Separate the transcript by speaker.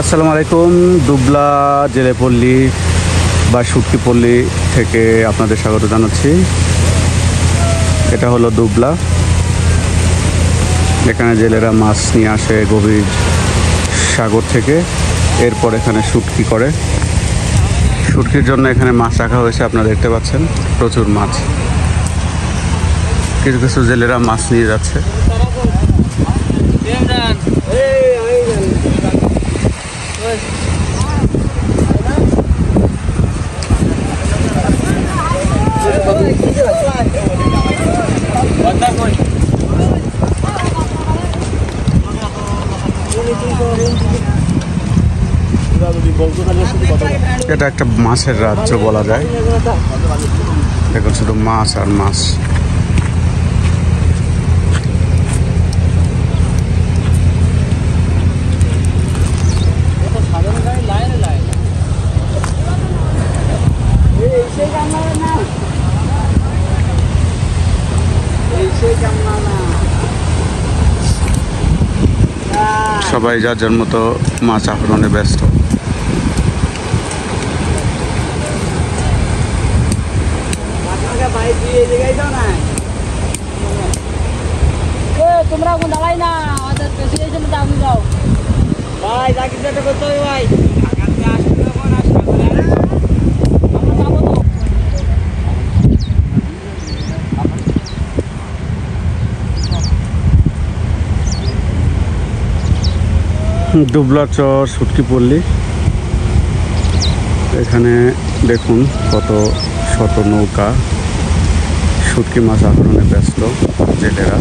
Speaker 1: আসসালামু আলাইকুম। দুবলা জেলেপল্লী বা শুটকিপল্লী থেকে আপনাদের স্বাগত জানাচ্ছি। এটা হলো দুবলা। এখানে জেলেরা মাছ নিয়ে আসে গভীর সাগর থেকে, এরপর এখানে শুটকি করে। শুটকির জন্য এখানে মাছ রাখা হয়েছে, আপনারা দেখতে পাচ্ছেন প্রচুর মাছ। কিছু কিছু জেলেরা মাছ নিয়ে যাচ্ছে। এটা একটা মাছের রাজ্য বলা যায়। দেখুন শুধু মাছ আর মাছ। সবাই যার যার মতো মাছ আহরণে ব্যস্ত।
Speaker 2: তোমরা কোন দাঁড়াই না আমাদের প্রেসিডেন্ট দাবি দাও ভাই যা কিছু একটা করতে হবে ভাই।
Speaker 1: দুবলা চর শুটকিপল্লী। এখানে দেখুন কত শত নৌকা শুটকি মাছ আহরণে ব্যস্ত জেলেরা।